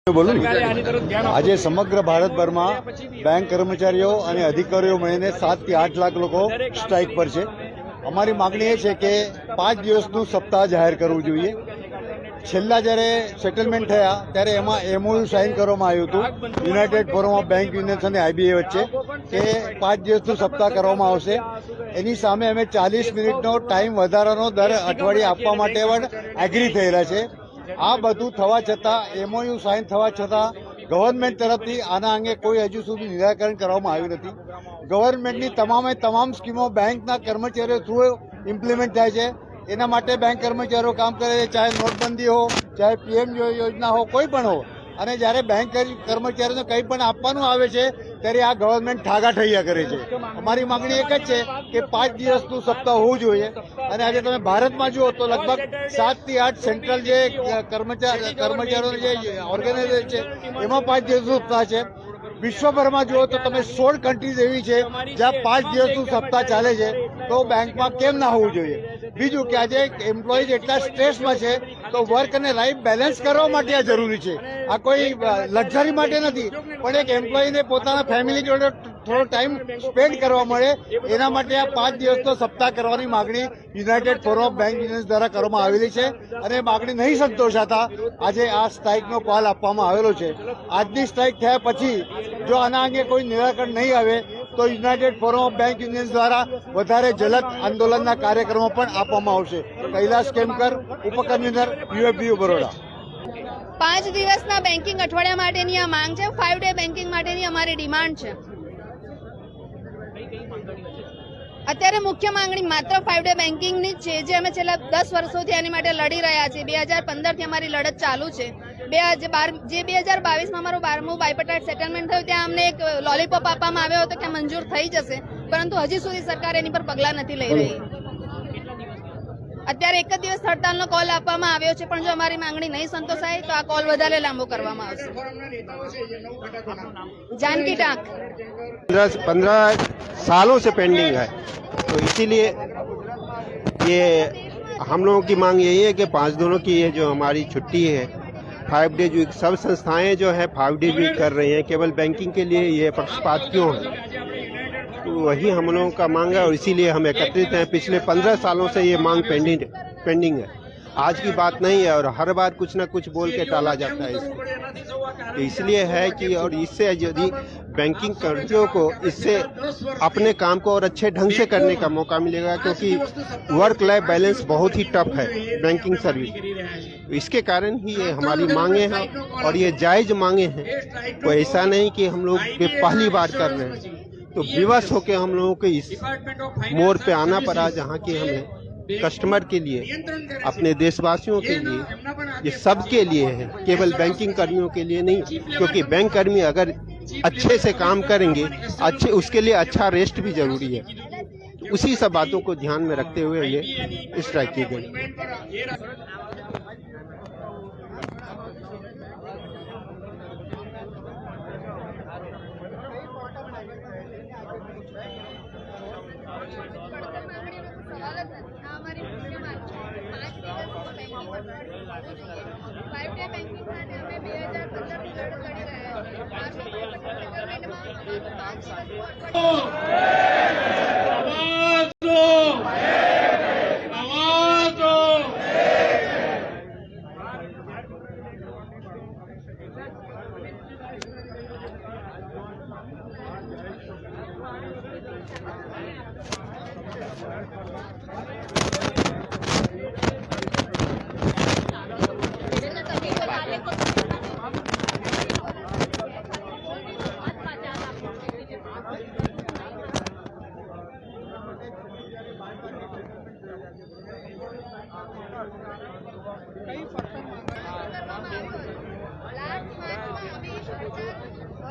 બોલું આજે સમગ્ર ભારતભરમાં બેંક કર્મચારીઓ અને અધિકારીઓ મળીને 7 થી 8 લાખ લોકો સ્ટ્રાઇક પર છે। અમારી માંગણી એ છે કે 5 દિવસનું સપ્તાહ જાહેર કરવું જોઈએ। છેલ્લા જ્યારે સેટલમેન્ટ થયા ત્યારે એમાં એમઓયુ સાઇન કરવામાં આવ્યું હતું United forum of bank unions અને આઈબીએ વચ્ચે કે 5 દિવસનું સપ્તાહ કરવામાં આવશે। એની સામે અમે 40 મિનિટનો ટાઈમ વધારાનો દર અઠવાડિયે આપવા માટે પણ એગ્રી થયેલા છે। આ બધું થવા છતાં એમઓયુ સાઇન થવા છતાં ગવર્મેન્ટ તરફથી આના અંગે કોઈ હજુ સુધી નિરાકરણ કરવામાં આવ્યું નથી। ગવર્મેન્ટની તમામ સ્કીમો બેંકના કર્મચારીઓ થ્રુ ઇમ્પ્લિમેન્ટ થાય છે। એના માટે બેંક કર્મચારીઓ કામ કરે છે, ચાહે નોટબંધી હો, ચાહે પીએમ યોજના હો, કોઈ પણ હો। અને જ્યારે બેંક કર્મચારીઓને કંઈ પણ આપવાનું આવે છે ત્યારે આ ગવર્મેન્ટ ઠાગા ઠૈયા કરે છે। અમારી માંગણી એક જ છે કે 5 દિવસનું સપ્તાહ હોવું જોઈએ। અને આજે તમે ભારતમાં જુઓ તો લગભગ 7 થી 8 સેન્ટ્રલ જે કર્મચારીઓની જે ઓર્ગેનાઇઝેશન છે એમાં 5 દિવસનું સપ્તાહ છે। વિશ્વભરમાં જુઓ તો તમે 16 કન્ટ્રીઝ એવી છે જ્યાં 5 દિવસનું સપ્તાહ ચાલે છે, તો બેંકમાં કેમ ના હોવું જોઈએ? બીજું કે આજે એમ્પ્લોઈઝ એટલા સ્ટ્રેસમાં છે તો વર્ક અને લાઈફ બેલેન્સ કરવા માટે આ જરૂરી છે। આ કોઈ લક્ઝરી માટે નથી, પણ એક એમ્પ્લોયીને પોતાના ફેમિલી જોડે થોડો ટાઈમ સ્પેન્ડ કરવા મળે એના માટે આ 5 દિવસનો સપ્તાહ કરવાની માગણી United forum of bank unions દ્વારા કરવામાં આવેલી છે। અને માગણી નહીં સંતોષાતા આજે આ સ્ટ્રાઇકનો કોલ આપવામાં આવેલો છે। આજની સ્ટ્રાઇક થયા પછી જો આના અંગે કોઈ નિરાકરણ નહીં આવે તો United forum of bank unions દ્વારા વધારે જલદ આંદોલનના કાર્યક્રમો પણ આપવામાં આવશે। કૈલાશ કેમકર, ઉપકન્વીનર, યુએફબીયુ બરોડા। 5 દિવસના બેન્કિંગ અઠવાડિયા માટેની આ માંગ છે। 5 ડે બેન્કિંગ માટેની અમારી ડિમાન્ડ છે। અત્યારે મુખ્ય માંગણી માત્ર 5 ડે બેન્કિંગની જ છે, જે અમે છેલ્લા 10 વર્ષોથી આની માટે લડી રહ્યા છીએ। 2015થી અમારી લડત ચાલુ છે। 2022માં અમારું 12મું બાયપેટાઇટ સેટલમેન્ટ થયું, ત્યાં અમને એક લોલીપોપ આપવામાં આવ્યો હતો કે મંજૂર થઈ જશે, પરંતુ હજી સુધી સરકાર એની પર પગલાં નથી લઈ રહી। અત્યારે એક જ દિવસ હડતાલનો કોલ આપવામાં આવ્યો છે, પણ જો અમારી માંગણી નહીં સંતોષાય તો આ કોલ વધારે લાંબો કરવામાં આવશે। जानकी टाक 15 सालों से पेंडिंग है, तो इसीलिए ये हम लोगों की मांग यही है कि 5 दिनों की ये जो हमारी छुट्टी है 5 डे वीक, सब संस्थाएं जो है 5 डे वीक कर रही हैं, केवल बैंकिंग के लिए ये पक्षपात क्यों है? तो वही हम लोगों का मांग है और इसीलिए हम एकत्रित हैं। पिछले 15 सालों से ये मांग पेंडिंग है, आज की बात नहीं है और हर बार कुछ ना कुछ बोल के टाला जाता है इसको। तो इसलिए है कि और इससे यदि बैंकिंग कर्मियों को इससे अपने काम को और अच्छे ढंग से करने का मौका मिलेगा, क्योंकि वर्क लाइफ बैलेंस बहुत ही टफ है बैंकिंग सर्विस। इसके कारण ही ये हमारी मांगे हैं और ये जायज़ मांगे हैं। तो ऐसा नहीं कि हम लोग ये पहली बार कर रहे हैं, तो विवश होकर हम लोगों को इस मोड़ पे आना पड़ा, जहाँ की हमें कस्टमर के लिए, अपने देशवासियों के लिए, ये सब के लिए है, केवल बैंकिंग कर्मियों के लिए नहीं। क्योंकि बैंक कर्मी अगर अच्छे से काम करेंगे, उसके लिए अच्छा रेस्ट भी जरूरी है। उसी सब बातों को ध्यान में रखते हुए ये स्ट्राइक की गई।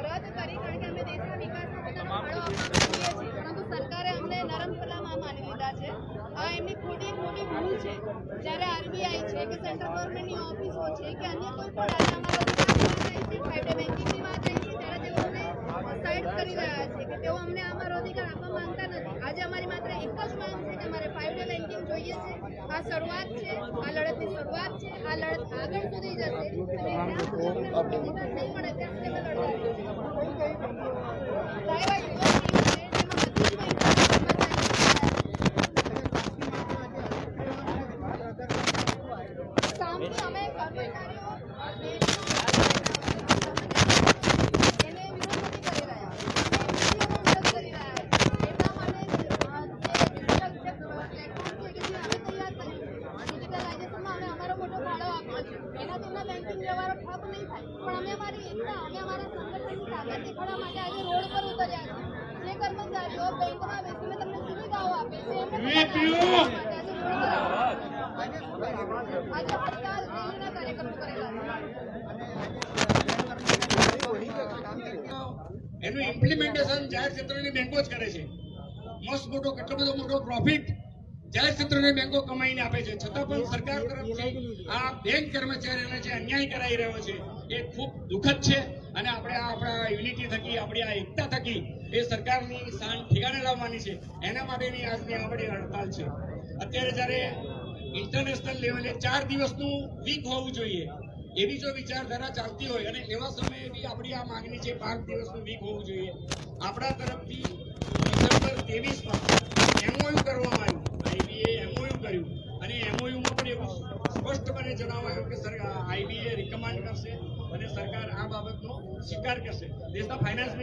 રદ કરી, કારણ કે અમે દેશના વિકાસમાં પોતાનો ફાળો આપવા માંગીએ છીએ, પરંતુ સરકારે અમને નરમ સલામમાં માની લીધા છે। આ એમની ખોટી એક મોટી ભૂલ છે। જ્યારે આરબીઆઈ છે કે સેન્ટ્રલ ગવર્મેન્ટની ઓફિસો છે કે અન્ય કોઈ પણ આજે અમારા 5 ડે બેન્કિંગની વાત આવી છે ત્યારે તેઓ અમને સાઇડ કરી રહ્યા છે કે તેઓ અમને અમારો અધિકાર આપવા માંગતા નથી। આજે અમારી માત્ર એક જ માંગ છે કે અમારે 5 ડે બેન્કિંગ જોઈએ છે. આ શરૂઆત છે, આ લડતની શરૂઆત છે. આ લડત આગળ સુધી જશે અને જ્યાં સુધી અમને અધિકાર નહીં મળે ત્યાં સુધી અમે લડતા રહીશું. સાહેબ, આ યુવા ટીમ છે, જેમાં બધી જ સામે અમે કર્મચારીઓ એને વિરોધ નથી કરી રહ્યા. અમે મદદ કરી રહ્યા છીએ. એટલા માટે ડિજિટલ જે પ્લેટફોર્મ છે કે જે અમે તૈયાર કર્યું છે, ડિજિટલાઇઝેશનમાં અમે અમારો મોટો ફાળો આપ્યો છે. એનાથી એમના બેન્કિંગ વ્યવહારો ઠપ નહીં થાય, પણ અમે અમારી એકતા, અમે અમારા સંગઠનની તાકાત દેખાડવા માટે આજે રોડ પર ઉતર્યા છે. જે કર્મચારીઓ બેંકમાં બેસીને તમને સુવિધાઓ આપે છે એમને આજે રોડ પર આજે હડતાલ દિલ્હીના કાર્યક્રમો કરેલા છે. એનું ઇમ્પ્લિમેન્ટેશન જાહેર ક્ષેત્રની બેંકો જ કરે છે. કેટલો મોટો પ્રોફિટ જાહેર ક્ષેત્રની બેંકો કમાઈને આપે છે, છતાં પણ સરકાર તરફથી આ બેંક કર્મચારીઓને જે અન્યાય કરાઈ રહ્યો છે એ ખૂબ દુઃખદ છે. અને આપણે આપણા યુનિટી થકી, આપણી આ એકતા થકી એ સરકારની શાન ઠેકાણે લાવવાની છે. એના માટેની આજની આપણી હડતાલ છે. અત્યારે જ્યારે ઇન્ટરનેશનલ લેવલે 4 દિવસનું વીક હોવું જોઈએ એવી જો વિચારધારા ચાલતી હોય અને એવા સમયે બી આપણી આ માંગણી છે 5 દિવસનું વીક હોવું જોઈએ. આપણા તરફથી ડિસેમ્બર 23માં એમઓયુ કરવામાં આવ્યું, આઈબીએ એમઓયુ કર્યું અને એમઓયુમાં પણ એવું સ્પષ્ટપણે જણાવાયું કે આઈબીએ રિકમેન્ડ કરશે અને સરકાર આ બાબતનો સ્વીકાર કરશે. દેશના ફાઇનાન્સ